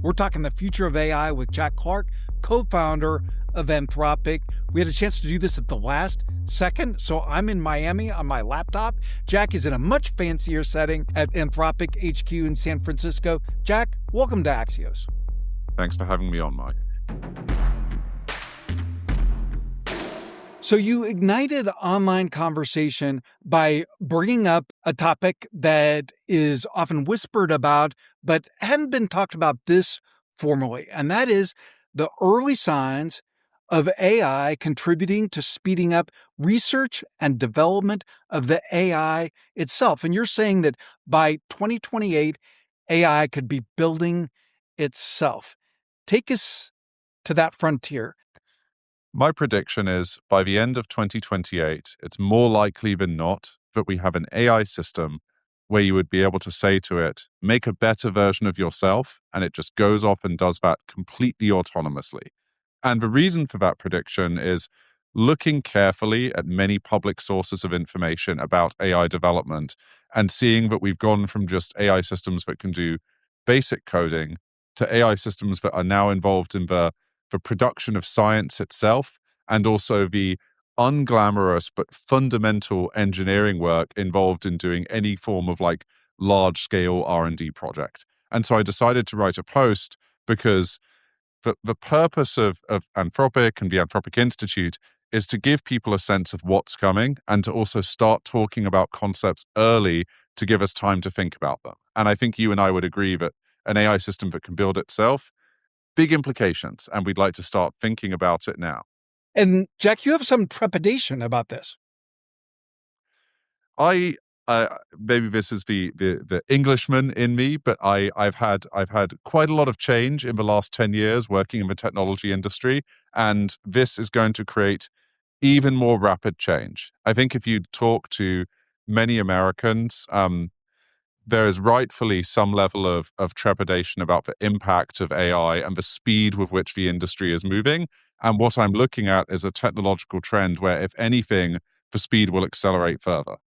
We're talking the future of AI with Jack Clark, co-founder of Anthropic. We had a chance to do this at the last second, so I'm in Miami on my laptop. Jack is in a much fancier setting at Anthropic HQ in San Francisco. Jack, welcome to Axios. Thanks for having me on, Mike. So you ignited online conversation by bringing up a topic that is often whispered about, but hadn't been talked about this formally, and that is the early signs of AI contributing to speeding up research and development of the AI itself. And you're saying that by 2028, AI could be building itself. Take us to that frontier. My prediction is by the end of 2028, it's more likely than not that we have an AI system where you would be able to say to it, make a better version of yourself, and it just goes off and does that completely autonomously. And the reason for that prediction is looking carefully at many public sources of information about AI development and seeing that we've gone from just AI systems that can do basic coding to AI systems that are now involved in the production of science itself, and also the unglamorous but fundamental engineering work involved in doing any form of large-scale R&D project. And so I decided to write a post because the purpose of Anthropic and the Anthropic Institute is to give people a sense of what's coming and to also start talking about concepts early to give us time to think about them. And I think you and I would agree that an AI system that can build itself, big implications, and we'd like to start thinking about it now. And Jack, you have some trepidation about this. Maybe this is the Englishman in me, but I've had quite a lot of change in the last 10 years working in the technology industry, and this is going to create even more rapid change. I think if you talk to many Americans, there is rightfully some level of trepidation about the impact of AI and the speed with which the industry is moving. And what I'm looking at is a technological trend where, if anything, the speed will accelerate further.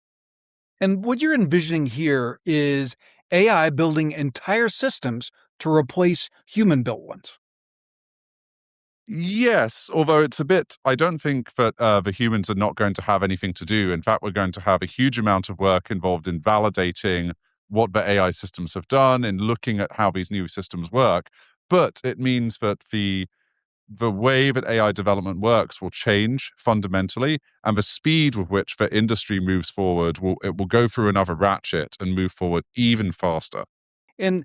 And what you're envisioning here is AI building entire systems to replace human-built ones. Yes, although it's a bit, I don't think that the humans are not going to have anything to do. In fact, we're going to have a huge amount of work involved in validating what the AI systems have done and looking at how these new systems work. But it means that the way that AI development works will change fundamentally, and the speed with which the industry moves forward will go through another ratchet and move forward even faster. And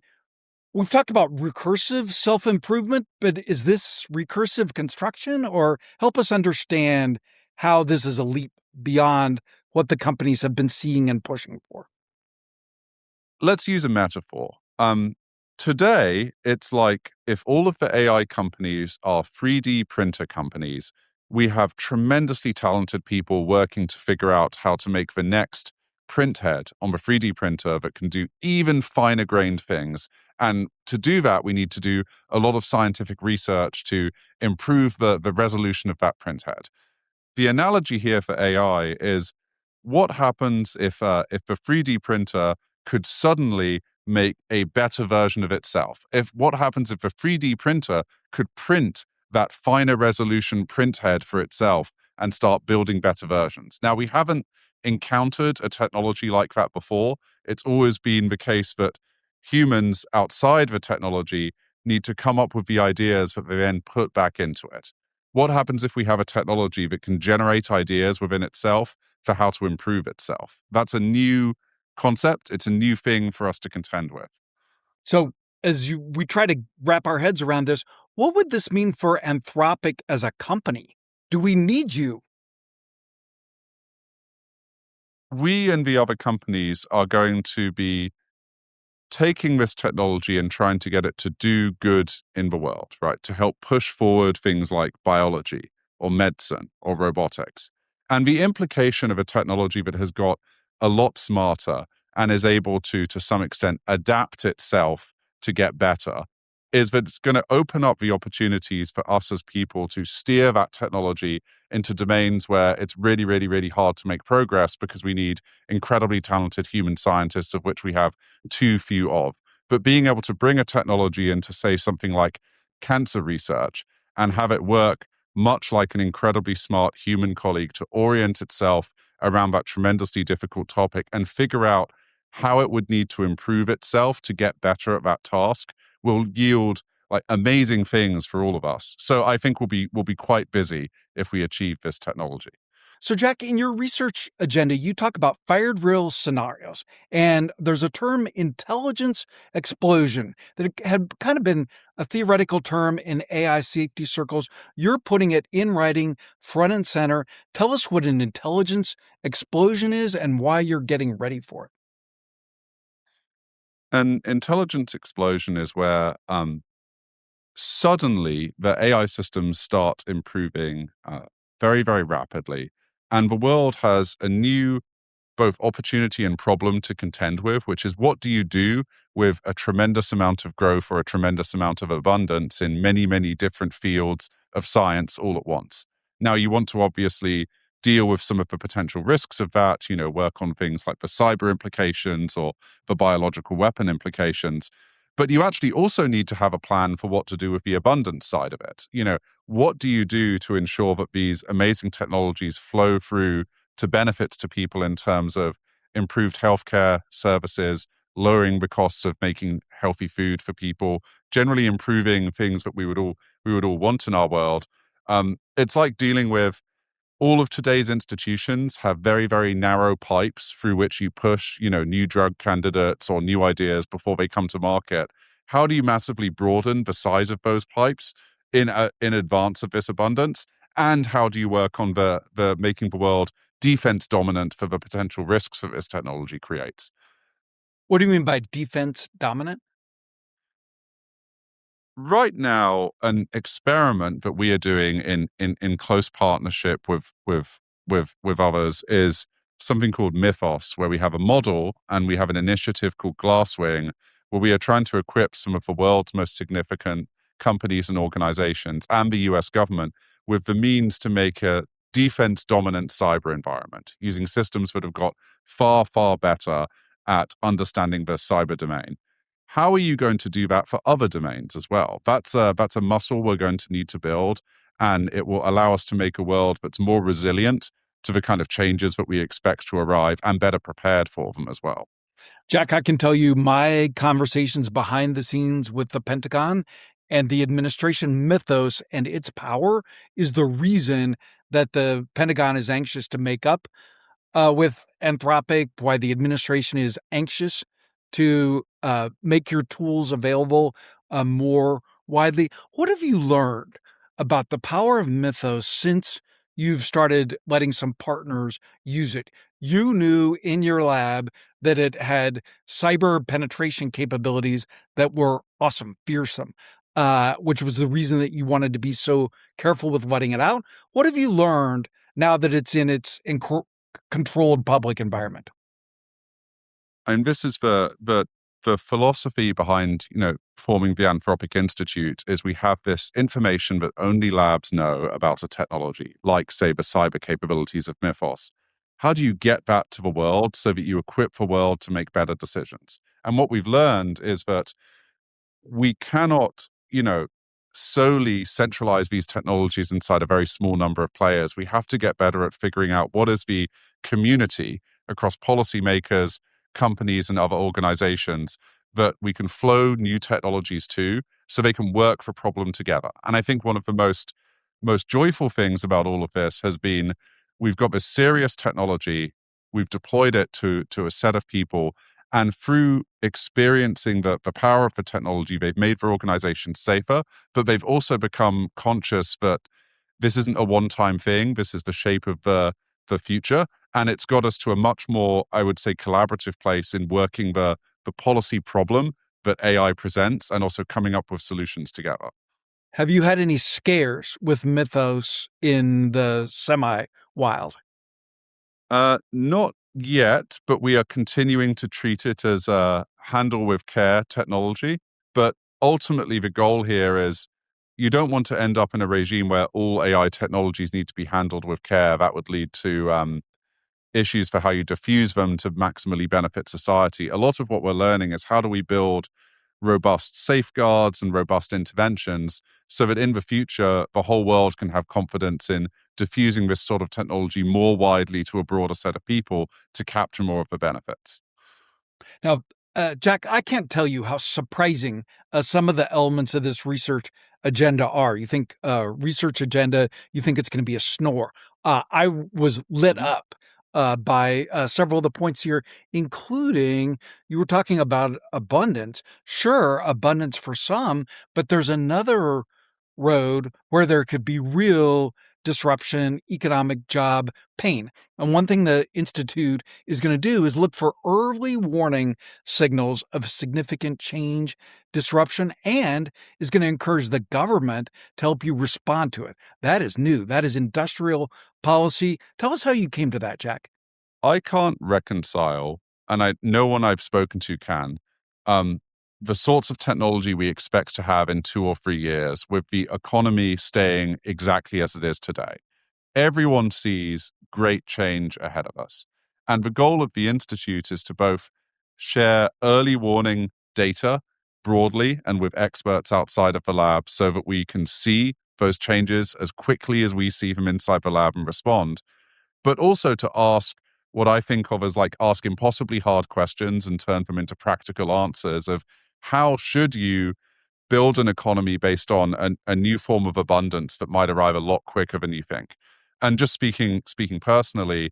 we've talked about recursive self-improvement, but is this recursive construction? Or help us understand how this is a leap beyond what the companies have been seeing and pushing for. Let's use a metaphor. Today, it's like if all of the AI companies are 3D printer companies, we have tremendously talented people working to figure out how to make the next print head on the 3D printer that can do even finer grained things. And to do that, we need to do a lot of scientific research to improve the resolution of that print head. The analogy here for AI is what happens if the 3D printer could suddenly make a better version of itself? What happens if a 3D printer could print that finer resolution print head for itself and start building better versions? Now, we haven't encountered a technology like that before. It's always been the case that humans outside the technology need to come up with the ideas that they then put back into it. What happens if we have a technology that can generate ideas within itself for how to improve itself? That's a new concept. It's a new thing for us to contend with. So we try to wrap our heads around this, what would this mean for Anthropic as a company? Do we need you? We and the other companies are going to be taking this technology and trying to get it to do good in the world, right? To help push forward things like biology or medicine or robotics. And the implication of a technology that has got a lot smarter and is able to some extent, adapt itself to get better is that it's going to open up the opportunities for us as people to steer that technology into domains where it's really, really, really hard to make progress because we need incredibly talented human scientists, of which we have too few of. but being able to bring a technology into, say, something like cancer research and have it work much like an incredibly smart human colleague to orient itself around that tremendously difficult topic and figure out how it would need to improve itself to get better at that task will yield like amazing things for all of us. So I think we'll be quite busy if we achieve this technology. So, Jack, in your research agenda, you talk about fired real scenarios, and there's a term, intelligence explosion, that had kind of been a theoretical term in AI safety circles. You're putting it in writing, front and center. Tell us what an intelligence explosion is and why you're getting ready for it. An intelligence explosion is where suddenly the AI systems start improving very, very rapidly, and the world has a new both opportunity and problem to contend with, which is what do you do with a tremendous amount of growth or a tremendous amount of abundance in many, many different fields of science all at once? Now, you want to obviously deal with some of the potential risks of that, work on things like the cyber implications or the biological weapon implications. But you actually also need to have a plan for what to do with the abundance side of it. What do you do to ensure that these amazing technologies flow through to benefits to people in terms of improved healthcare services, lowering the costs of making healthy food for people, generally improving things that we would all want in our world. It's like dealing with all of today's institutions have very, very narrow pipes through which you push, new drug candidates or new ideas before they come to market. How do you massively broaden the size of those pipes in advance of this abundance? And how do you work on the making the world defense dominant for the potential risks that this technology creates? What do you mean by defense dominant? Right now, an experiment that we are doing in close partnership with others is something called Mythos, where we have a model and we have an initiative called Glasswing, where we are trying to equip some of the world's most significant companies and organizations and the US government with the means to make a defense dominant cyber environment using systems that have got far, far better at understanding the cyber domain. How are you going to do that for other domains as well? That's a muscle we're going to need to build, and it will allow us to make a world that's more resilient to the kind of changes that we expect to arrive and better prepared for them as well. Jack, I can tell you my conversations behind the scenes with the Pentagon and the administration mythos and its power is the reason that the Pentagon is anxious to make up with Anthropic, why the administration is anxious to make your tools available more widely. What have you learned about the power of Mythos since you've started letting some partners use it? You knew in your lab that it had cyber penetration capabilities that were awesome, fearsome, which was the reason that you wanted to be so careful with letting it out. What have you learned now that it's in its controlled public environment? And this is the philosophy behind forming the Anthropic Institute is we have this information that only labs know about a technology, like say the cyber capabilities of Mythos. How do you get that to the world so that you equip the world to make better decisions? And what we've learned is that we cannot, solely centralize these technologies inside a very small number of players. We have to get better at figuring out what is the community across policymakers, companies, and other organizations that we can flow new technologies to so they can work the problem together. And I think one of the most joyful things about all of this has been we've got this serious technology, we've deployed it to a set of people, and through experiencing the power of the technology, they've made their organizations safer, but they've also become conscious that this isn't a one-time thing. This is the shape of the future. And it's got us to a much more, I would say, collaborative place in working the policy problem that AI presents and also coming up with solutions together. Have you had any scares with Mythos in the semi-wild? Not yet, but we are continuing to treat it as a handle with care technology. But ultimately, the goal here is you don't want to end up in a regime where all AI technologies need to be handled with care. That would lead to issues for how you diffuse them to maximally benefit society. A lot of what we're learning is how do we build robust safeguards and robust interventions so that in the future, the whole world can have confidence in diffusing this sort of technology more widely to a broader set of people to capture more of the benefits. Now, Jack, I can't tell you how surprising some of the elements of this research agenda are. You think research agenda, you think it's going to be a snore. I was lit up by several of the points here, including you were talking about abundance. Sure, abundance for some, but there's another road where there could be real disruption, economic job pain. And one thing the Institute is going to do is look for early warning signals of significant change, disruption, and is going to encourage the government to help you respond to it. That is new. That is industrial policy. Tell us how you came to that, Jack. I can't reconcile, and no one I've spoken to can, um, the sorts of technology we expect to have in 2 or 3 years with the economy staying exactly as it is today. Everyone sees great change ahead of us. And the goal of the Institute is to both share early warning data broadly and with experts outside of the lab so that we can see those changes as quickly as we see them inside the lab and respond, but also to ask what I think of as like ask impossibly hard questions and turn them into practical answers of how should you build an economy based on a new form of abundance that might arrive a lot quicker than you think. And just speaking personally,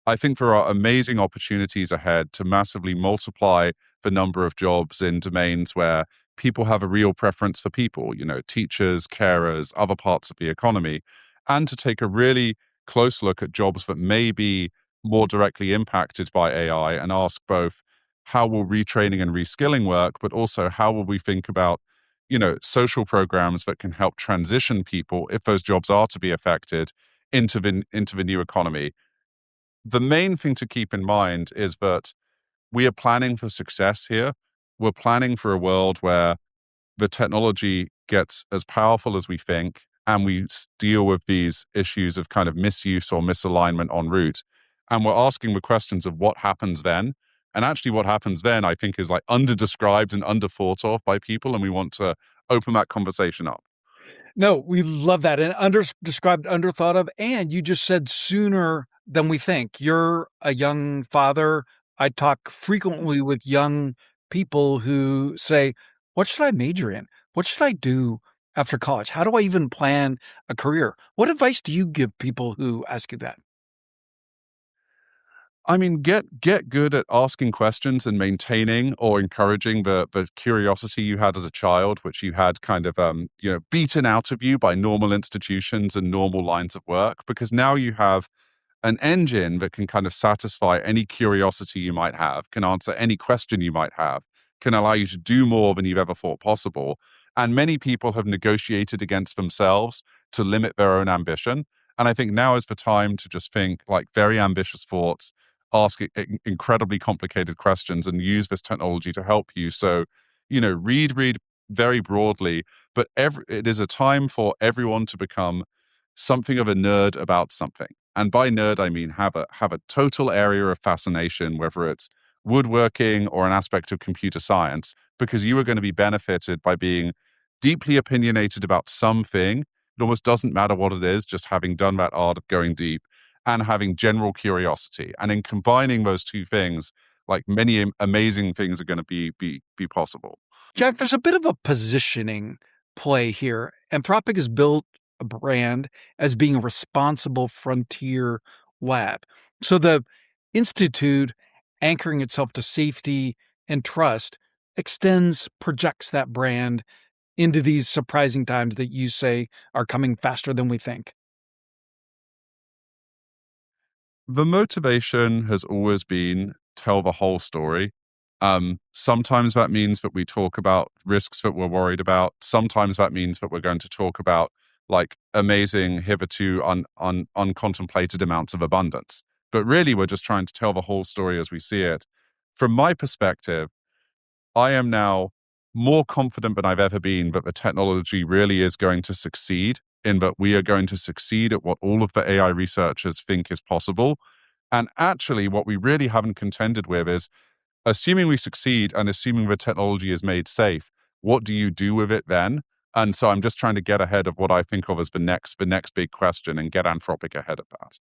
I think there are amazing opportunities ahead to massively multiply the number of jobs in domains where people have a real preference for people, teachers, carers, other parts of the economy, and to take a really close look at jobs that may be more directly impacted by AI and ask both how will retraining and reskilling work, but also how will we think about social programs that can help transition people, if those jobs are to be affected, into the new economy. The main thing to keep in mind is that we are planning for success here. We're planning for a world where the technology gets as powerful as we think, and we deal with these issues of kind of misuse or misalignment en route. And we're asking the questions of what happens then. And actually, what happens then, I think, is like underdescribed and underthought of by people. And we want to open that conversation up. No, we love that. And underdescribed, underthought of, and you just said sooner than we think. You're a young father. I talk frequently with young people who say, what should I major in? What should I do after college? How do I even plan a career? What advice do you give people who ask you that? I mean, get good at asking questions and maintaining or encouraging the curiosity you had as a child, which you had kind of beaten out of you by normal institutions and normal lines of work, because now you have an engine that can kind of satisfy any curiosity you might have, can answer any question you might have, can allow you to do more than you've ever thought possible. And many people have negotiated against themselves to limit their own ambition. And I think now is the time to just think like very ambitious thoughts, ask incredibly complicated questions, and use this technology to help you. So, read very broadly, but it is a time for everyone to become something of a nerd about something. And by nerd, I mean have a total area of fascination, whether it's woodworking or an aspect of computer science, because you are going to be benefited by being deeply opinionated about something. It almost doesn't matter what it is, just having done that art of going deep and having general curiosity. And in combining those two things, like many amazing things are going to be possible. Jack, there's a bit of a positioning play here. Anthropic has built a brand as being a responsible frontier lab. So the Institute, anchoring itself to safety and trust, projects that brand into these surprising times that you say are coming faster than we think. The motivation has always been tell the whole story. Sometimes that means that we talk about risks that we're worried about. Sometimes that means that we're going to talk about like amazing, hitherto uncontemplated amounts of abundance. But really, we're just trying to tell the whole story as we see it. From my perspective, I am now more confident than I've ever been that the technology really is going to succeed, in that we are going to succeed at what all of the AI researchers think is possible. And actually, what we really haven't contended with is assuming we succeed and assuming the technology is made safe, what do you do with it then? And so I'm just trying to get ahead of what I think of as the next big question and get Anthropic ahead of that.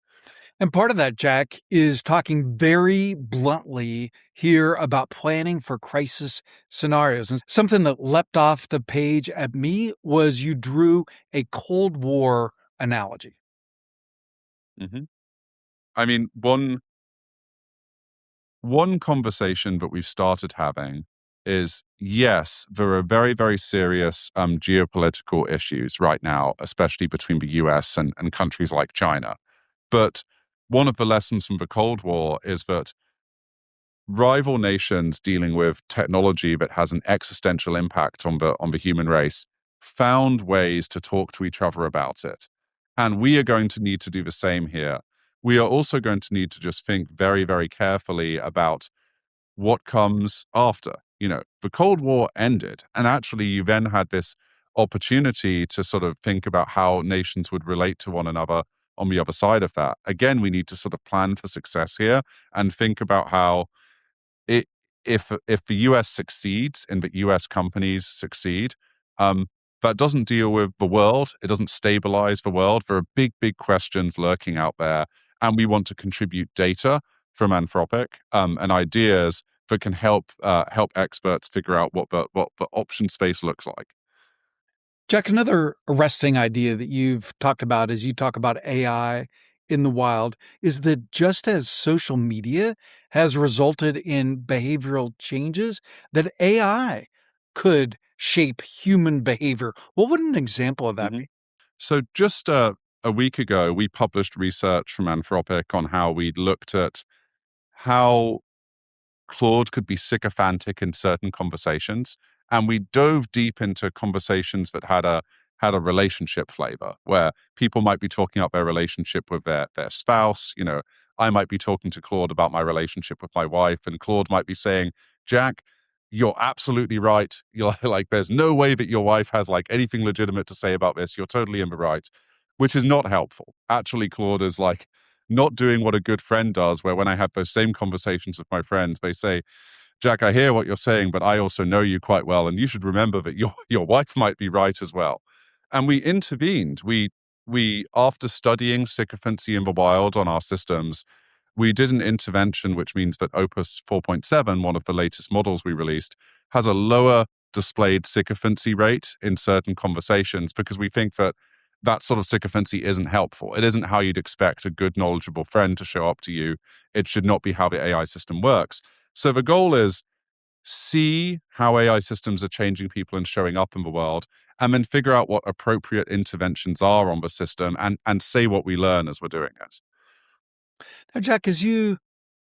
And part of that, Jack, is talking very bluntly here about planning for crisis scenarios. And something that leapt off the page at me was you drew a Cold War analogy. Mm-hmm. I mean, one conversation that we've started having is, yes, there are very, very serious geopolitical issues right now, especially between the US and countries like China. But one of the lessons from the Cold War is that rival nations dealing with technology that has an existential impact on the human race found ways to talk to each other about it. And we are going to need to do the same here. We are also going to need to just think very, very carefully about what comes after. You know, the Cold War ended, and actually you then had this opportunity to sort of think about how nations would relate to one another on the other side of that. Again, we need to sort of plan for success here and think about how it, if the US succeeds and that US companies succeed, that doesn't deal with the world. It doesn't stabilize the world. There are big, big questions lurking out there, and we want to contribute data from Anthropic and ideas that can help experts figure out what the option space looks like. Jack, another arresting idea that you've talked about as you talk about AI in the wild is that just as social media has resulted in behavioral changes, that AI could shape human behavior. What would an example of that Mhm. be? So just a week ago, we published research from Anthropic on how we'd looked at how Claude could be sycophantic in certain conversations, and we dove deep into conversations that had a relationship flavor, where people might be talking about their relationship with their spouse. You know, I might be talking to Claude about my relationship with my wife, and Claude might be saying, "Jack, you're absolutely right. You're like, there's no way that your wife has like anything legitimate to say about this. You're totally in the right," which is not helpful. Actually, Claude is like not doing what a good friend does, where when I have those same conversations with my friends, they say, "Jack, I hear what you're saying, but I also know you quite well, and you should remember that your wife might be right as well." And we intervened. We after studying sycophancy in the wild on our systems, we did an intervention, which means that Opus 4.7, one of the latest models we released, has a lower displayed sycophancy rate in certain conversations because we think that that sort of sycophancy isn't helpful. It isn't how you'd expect a good, knowledgeable friend to show up to you. It should not be how the AI system works. So the goal is see how AI systems are changing people and showing up in the world, and then figure out what appropriate interventions are on the system and say what we learn as we're doing it. Now, Jack, as you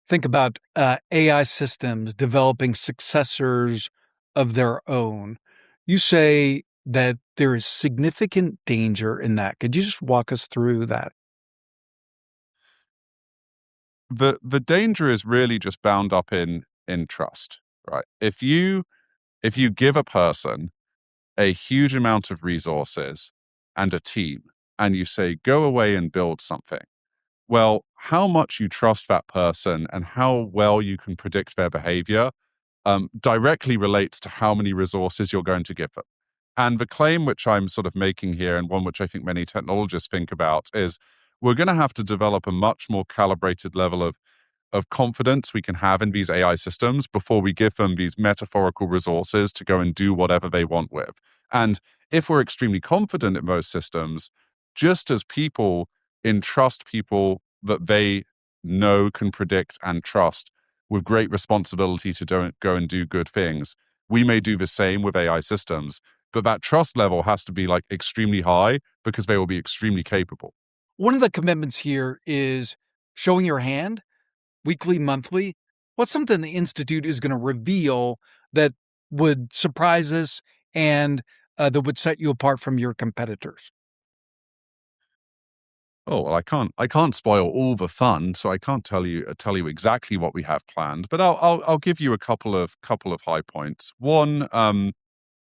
think about AI systems developing successors of their own, you say that there is significant danger in that. Could you just walk us through that? The danger is really just bound up in trust, right? If you give a person a huge amount of resources and a team, and you say, go away and build something, well, how much you trust that person and how well you can predict their behavior directly relates to how many resources you're going to give them. And the claim which I'm sort of making here, and one which I think many technologists think about, is we're going to have to develop a much more calibrated level of confidence we can have in these AI systems before we give them these metaphorical resources to go and do whatever they want with. And if we're extremely confident in those systems, just as people entrust people that they know, can predict, and trust with great responsibility to go and do good things, we may do the same with AI systems. But that trust level has to be like extremely high because they will be extremely capable. One of the commitments here is showing your hand weekly, monthly. What's something the Institute is going to reveal that would surprise us and that would set you apart from your competitors? Oh, well, I can't spoil all the fun, so I can't tell you exactly what we have planned. But I'll give you a couple of high points. One,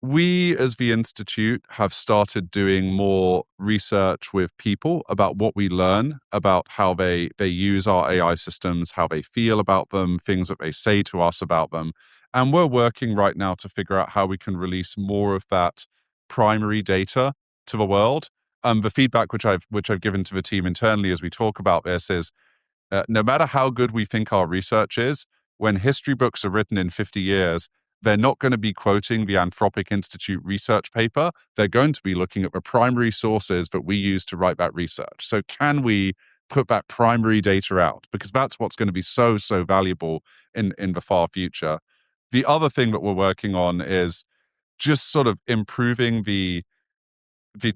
We, as the Institute, have started doing more research with people about what we learn about how they use our AI systems, how they feel about them, things that they say to us about them. And we're working right now to figure out how we can release more of that primary data to the world. The feedback which I've given to the team internally as we talk about this is no matter how good we think our research is, when history books are written in 50 years, they're not going to be quoting the Anthropic Institute research paper. They're going to be looking at the primary sources that we use to write that research. So can we put that primary data out? Because that's what's going to be so, so valuable in the far future. The other thing that we're working on is just sort of improving the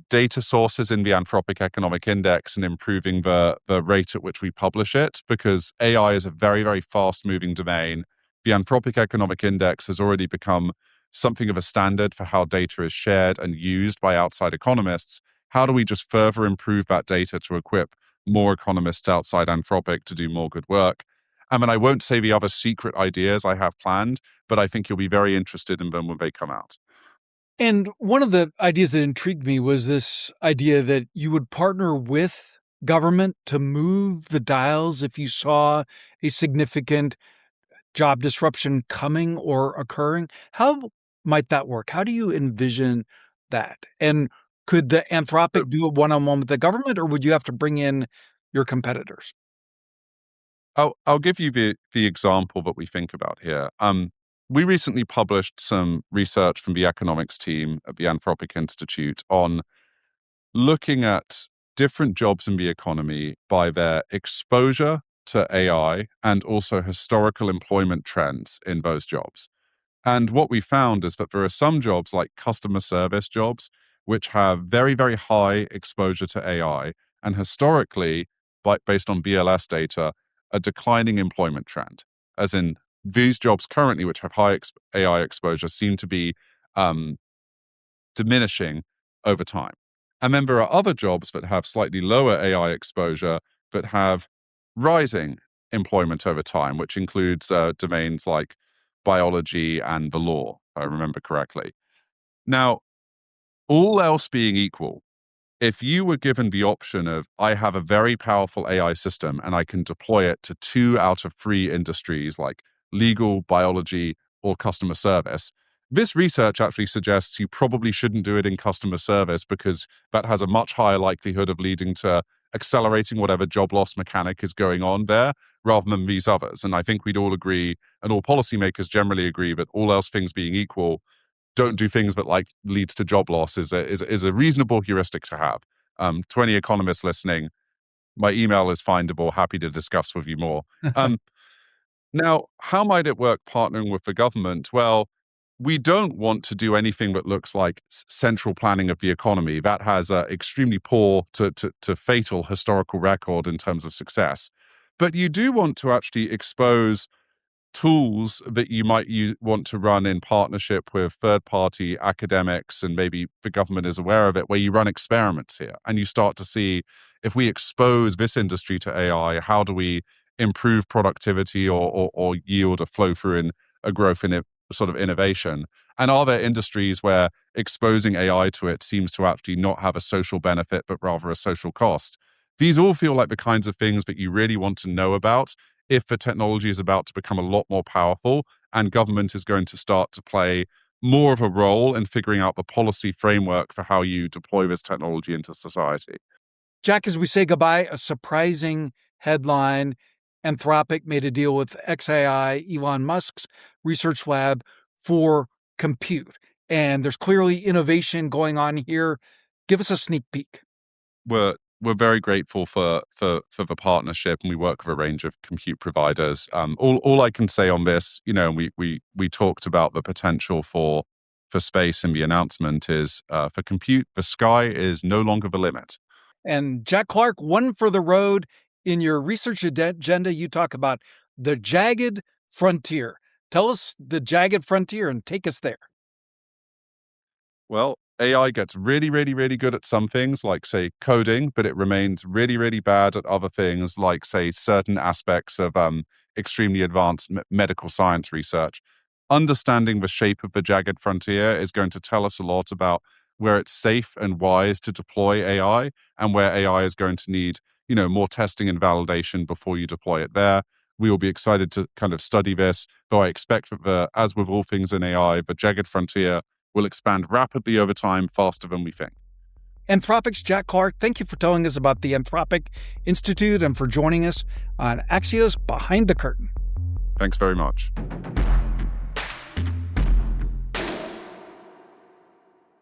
data sources in the Anthropic Economic Index and improving the rate at which we publish it, because AI is a very, very fast-moving domain. The Anthropic Economic Index has already become something of a standard for how data is shared and used by outside economists. How do we just further improve that data to equip more economists outside Anthropic to do more good work? I mean, I won't say the other secret ideas I have planned, but I think you'll be very interested in them when they come out. And one of the ideas that intrigued me was this idea that you would partner with government to move the dials if you saw a significant job disruption coming or occurring. How might that work? How do you envision that? And could the Anthropic do it one-on-one with the government, or would you have to bring in your competitors? I'll give you the example that we think about here. We recently published some research from the economics team at the Anthropic Institute on looking at different jobs in the economy by their exposure to AI and also historical employment trends in those jobs. And what we found is that there are some jobs like customer service jobs, which have very, very high exposure to AI and historically, based on BLS data, a declining employment trend. As in, these jobs currently, which have high AI exposure, seem to be um, diminishing over time. And then there are other jobs that have slightly lower AI exposure but have rising employment over time, which includes domains like biology and the law, if I remember correctly. Now, all else being equal, if you were given the option of, I have a very powerful AI system and I can deploy it to 2 out of 3 industries like legal, biology, or customer service, this research actually suggests you probably shouldn't do it in customer service because that has a much higher likelihood of leading to accelerating whatever job loss mechanic is going on there rather than these others. And I think we'd all agree, and all policymakers generally agree, that all else things being equal, don't do things that like leads to job loss is a reasonable heuristic to have. To any economists listening, my email is findable. Happy to discuss with you more. Um, Now, how might it work partnering with the government? Well, we don't want to do anything that looks like central planning of the economy. That has an extremely poor to fatal historical record in terms of success. But you do want to actually expose tools that you want to run in partnership with third-party academics, and maybe the government is aware of it, where you run experiments here and you start to see, if we expose this industry to AI, how do we improve productivity or yield a flow through in a growth in it, sort of innovation? And are there industries where exposing AI to it seems to actually not have a social benefit, but rather a social cost? These all feel like the kinds of things that you really want to know about if the technology is about to become a lot more powerful and government is going to start to play more of a role in figuring out the policy framework for how you deploy this technology into society. Jack, as we say goodbye, a surprising headline. Anthropic made a deal with XAI, Elon Musk's research lab, for compute. And there's clearly innovation going on here. Give us a sneak peek. We're very grateful for the partnership, and we work with a range of compute providers. All I can say on this, we talked about the potential for space in the announcement is for compute, the sky is no longer the limit. And Jack Clark, one for the road. In your research agenda, you talk about the jagged frontier. Tell us the jagged frontier and take us there. Well, AI gets really, really, really good at some things, like, say, coding, but it remains really, really bad at other things, like, say, certain aspects of extremely advanced medical science research. understanding the shape of the jagged frontier is going to tell us a lot about where it's safe and wise to deploy AI and where AI is going to need, more testing and validation before you deploy it there. We will be excited to kind of study this, though I expect that as with all things in AI, the jagged frontier will expand rapidly over time, faster than we think. Anthropic's Jack Clark, thank you for telling us about the Anthropic Institute and for joining us on Axios Behind the Curtain. Thanks very much.